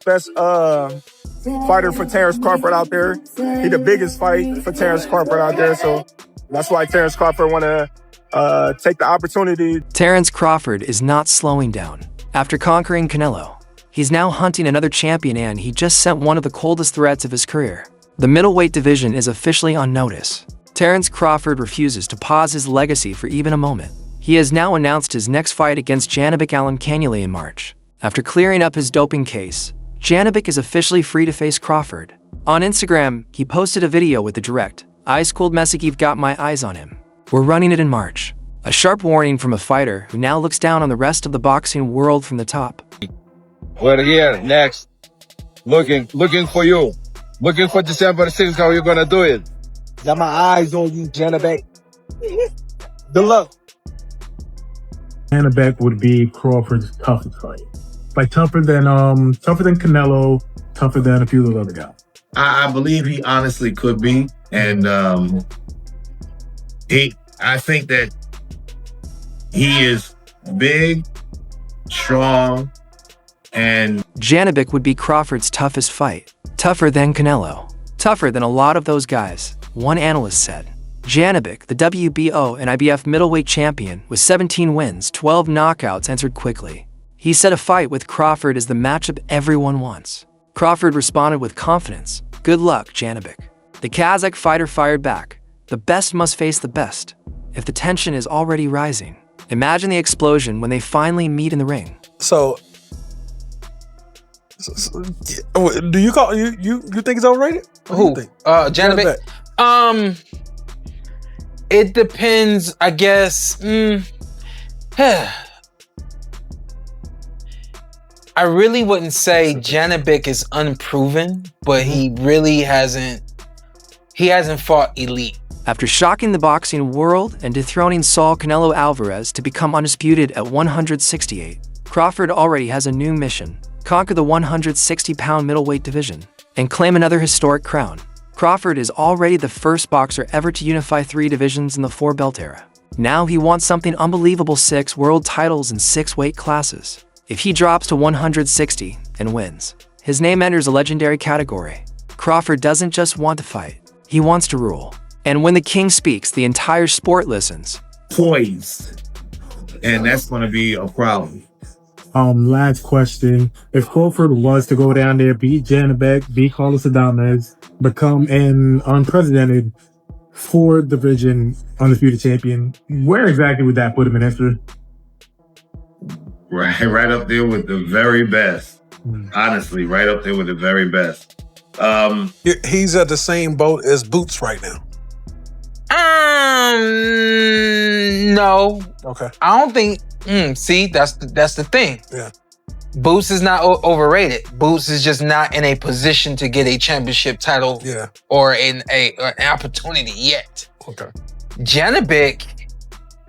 best fighter for Terence Crawford out there. He the biggest fight for Terence Crawford out there, so that's why Terence Crawford want to take the opportunity. Terence Crawford is not slowing down. After conquering Canelo, he's now hunting another champion, and he just sent one of the coldest threats of his career. The middleweight division is officially on notice. Terence Crawford refuses to pause his legacy for even a moment. He has now announced his next fight against Janibek Alimkhanuly in March. After clearing up his doping case, Janibek is officially free to face Crawford. On Instagram, he posted a video with the direct, ice-cold message, "You've got my eyes on him. We're running it in March." A sharp warning from a fighter who now looks down on the rest of the boxing world from the top. We're here next, looking for you. Looking for December 6th, how you gonna do it? Got my eyes on you, Janibek. Good luck. Janibek would be Crawford's toughest fight. Like tougher than Canelo, tougher than a few of the other guys. I believe he honestly could be, and I think that he is big, strong, and Janibek would be Crawford's toughest fight. Tougher than Canelo. Tougher than a lot of those guys, one analyst said. Janibek, the WBO and IBF middleweight champion with 17 wins, 12 knockouts, answered quickly. He said a fight with Crawford is the matchup everyone wants. Crawford responded with confidence. "Good luck, Janibek." The Kazakh fighter fired back. "The best must face the best." If the tension is already rising, imagine the explosion when they finally meet in the ring. So do you call you think it's overrated? Who? Janibek. It depends, I guess. I really wouldn't say Janibek is unproven, but he really hasn't fought elite. After shocking the boxing world and dethroning Saul Canelo Alvarez to become undisputed at 168, Crawford already has a new mission: conquer the 160-pound middleweight division and claim another historic crown. Crawford is already the first boxer ever to unify 3 divisions in the 4-belt era. Now he wants something unbelievable: 6 world titles in 6 weight classes. If he drops to 160 and wins, his name enters a legendary category. Crawford doesn't just want to fight, he wants to rule. And when the king speaks, the entire sport listens. poised, and that's going to be a problem. Last question. If Crawford was to go down there, beat Janibek, beat Carlos Adames, become an unprecedented 4-division undisputed champion, where exactly would that put him in history? Right up there with the very best. Honestly, right up there with the very best. He's at the same boat as Boots right now. No. Okay. I don't think. See, that's the thing. Yeah. Boots is not overrated. Boots is just not in a position to get a championship title. Yeah. Or an opportunity yet. Okay. Janibek,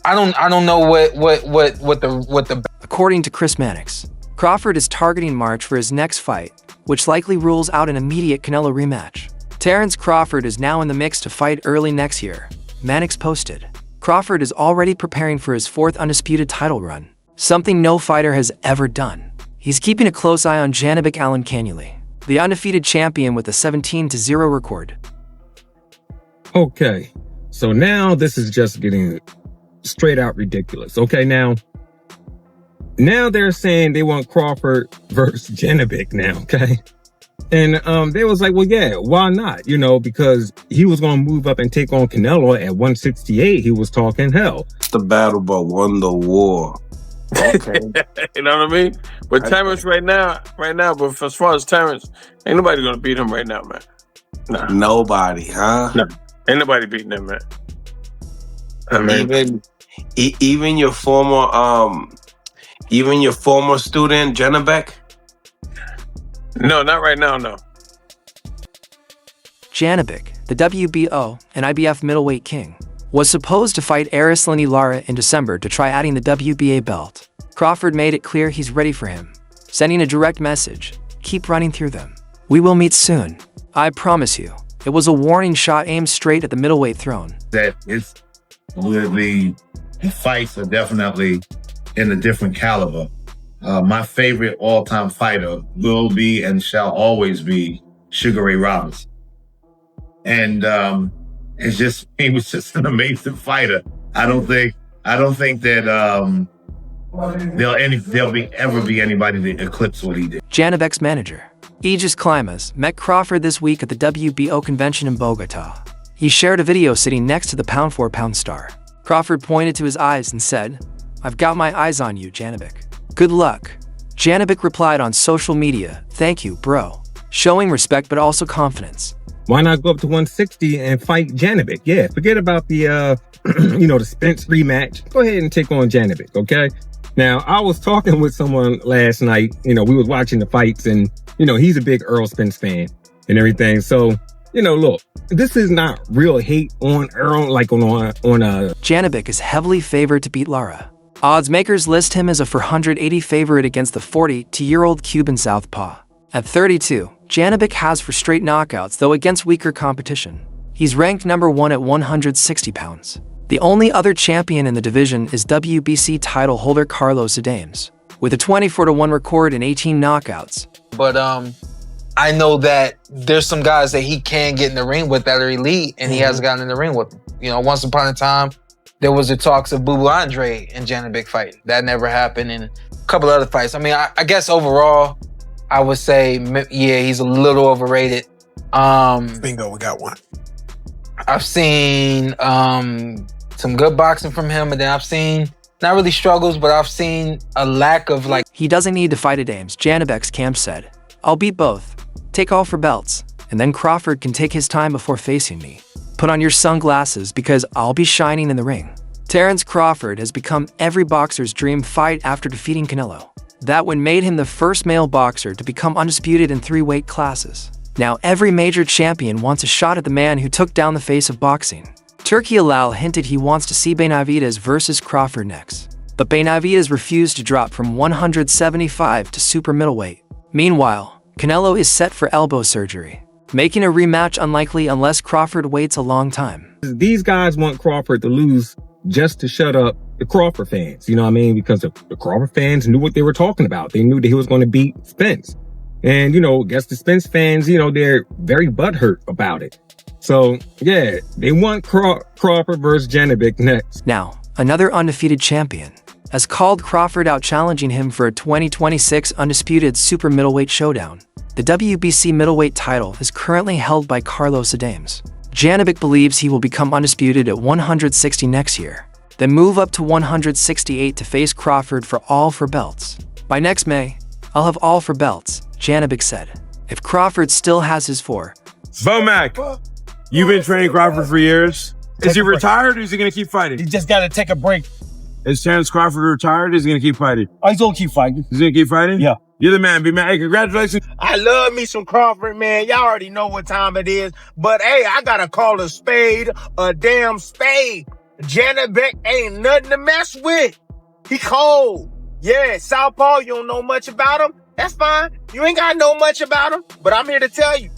I don't know what the. According to Chris Mannix, Crawford is targeting March for his next fight, which likely rules out an immediate Canelo rematch. Terence Crawford is now in the mix to fight early next year. Mannix posted, Crawford is already preparing for his 4th undisputed title run, something no fighter has ever done. He's keeping a close eye on Janibek Alimkhanuly, the undefeated champion with a 17-0 record. Okay, so now this is just getting straight out ridiculous. Okay, now they're saying they want Crawford versus Janibek now, okay? And they was like, well, yeah, why not? You know, because he was going to move up and take on Canelo at 168. He was talking hell. It's the battle but won the war. Okay. You know what I mean? But Terence right now, but as far as Terence, ain't nobody going to beat him right now, man. Nah. Nobody, huh? No. Ain't nobody beating him, man. I mean, even your former student, Janibek? No, not right now, no. Janibek, the WBO and IBF middleweight king, was supposed to fight Arislani Lara in December to try adding the WBA belt. Crawford made it clear he's ready for him, sending a direct message, keep running through them. We will meet soon. I promise you. It was a warning shot aimed straight at the middleweight throne. That it's the fights are definitely in a different caliber. my favorite all-time fighter will be and shall always be Sugar Ray Robinson. And he was just an amazing fighter. I don't think that there'll ever be anybody to eclipse what he did. Janibek's manager, Aegis Klimas, met Crawford this week at the WBO convention in Bogota. He shared a video sitting next to the pound-for-pound star. Crawford pointed to his eyes and said, "I've got my eyes on you, Janibek. Good luck." Janibek replied on social media, "Thank you, bro," showing respect but also confidence. Why not go up to 160 and fight Janibek? Yeah, forget about the, the Spence rematch. Go ahead and take on Janibek, okay? Now, I was talking with someone last night. We was watching the fights, and, he's a big Earl Spence fan and everything. So, look, this is not real hate on Earl, like on Janibek is heavily favored to beat Lara. Odds makers list him as a 480 favorite against the 42-year-old Cuban southpaw. At 32, Janibek has for straight knockouts, though against weaker competition. He's ranked number 1 at 160 pounds. The only other champion in the division is WBC title holder Carlos Adames, with a 24-1 record and 18 knockouts. But I know that there's some guys that he can get in the ring with that are elite, and he hasn't gotten in the ring with them. Once upon a time, there was the talks of Boo Andre and Janibek fight. That never happened, and a couple other fights. I mean, I guess overall, I would say, yeah, he's a little overrated. Bingo, we got one. I've seen some good boxing from him, and then I've seen, not really struggles, but I've seen a lack of He doesn't need to fight Adames, Janibek's camp said. "I'll beat both. Take all for belts, and then Crawford can take his time before facing me. Put on your sunglasses because I'll be shining in the ring." Terence Crawford has become every boxer's dream fight after defeating Canelo. That win made him the first male boxer to become undisputed in 3 weight classes. Now every major champion wants a shot at the man who took down the face of boxing. Turki Alal hinted he wants to see Benavidez versus Crawford next, but Benavidez refused to drop from 175 to super middleweight. Meanwhile, Canelo is set for elbow surgery, making a rematch unlikely unless Crawford waits a long time. These guys want Crawford to lose just to shut up the Crawford fans, because the Crawford fans knew what they were talking about. They knew that he was going to beat Spence. And, I guess the Spence fans, they're very butthurt about it. So, yeah, they want Crawford versus Janibek next. Now, another undefeated champion has called Crawford out, challenging him for a 2026 undisputed super middleweight showdown. The WBC middleweight title is currently held by Carlos Adames. Janibek believes he will become undisputed at 160 next year, then move up to 168 to face Crawford for all for belts. "By next May, I'll have all for belts," Janibek said. If Crawford still has his 4. Vomac, you've been training Crawford for years. Is he retired or is he going to keep fighting? He just got to take a break. Is Terence Crawford retired or is he going to keep fighting? Oh, he's going to keep fighting. He's going to keep fighting? Yeah. You're the man, B-Man. Hey, congratulations. I love me some Crawford, man. Y'all already know what time it is. But, hey, I got to call a spade a damn spade. Janibek ain't nothing to mess with. He cold. Yeah, Southpaw, you don't know much about him. That's fine. You ain't got to know much about him. But I'm here to tell you.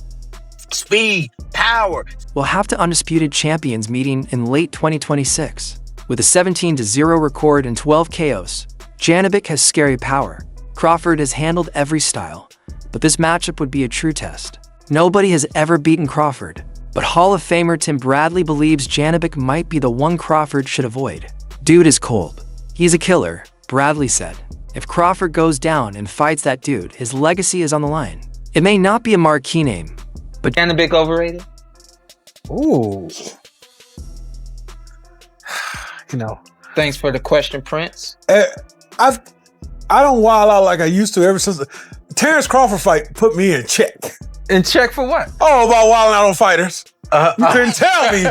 Speed, power. We'll have to undisputed champions meeting in late 2026. With a 17-0 record and 12 KOs, Janibek has scary power. Crawford has handled every style, but this matchup would be a true test. Nobody has ever beaten Crawford, but Hall of Famer Tim Bradley believes Janibek might be the one Crawford should avoid. "Dude is cold. He's a killer," Bradley said. If Crawford goes down and fights that dude, his legacy is on the line. It may not be a marquee name, but Janibek overrated? Ooh. Thanks for the question, Prince. I don't wild out like I used to ever since the Terence Crawford fight put me in check. In check for what? Oh, about wilding out on fighters. You couldn't tell me.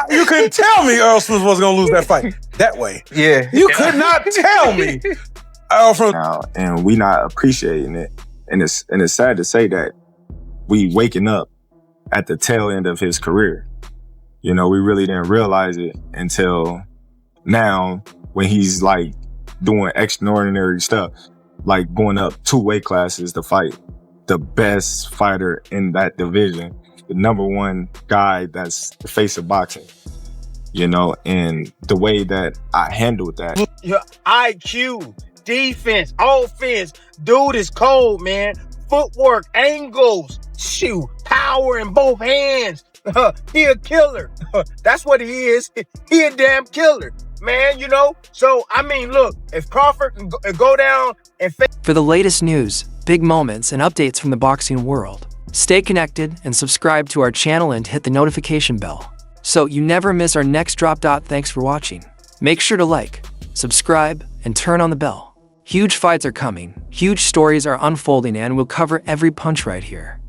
You couldn't tell me Earl Smith was going to lose that fight that way. Yeah. You could not tell me. Now, and we not appreciating it. And it's sad to say that we waking up at the tail end of his career. We really didn't realize it until now when he's like doing extraordinary stuff, like going up 2 weight classes to fight the best fighter in that division, the #1 guy that's the face of boxing, and the way that I handled that. Your IQ defense, offense. Dude is cold, man. Footwork, angles, shoot, power in both hands. He a killer. That's what he is. He a damn killer, man, you know? So, I mean, look, if Crawford can go down and For the latest news, big moments, and updates from the boxing world, stay connected and subscribe to our channel and hit the notification bell so you never miss our next drop. Thanks for watching. Make sure to like, subscribe, and turn on the bell. Huge fights are coming, huge stories are unfolding, and we'll cover every punch right here.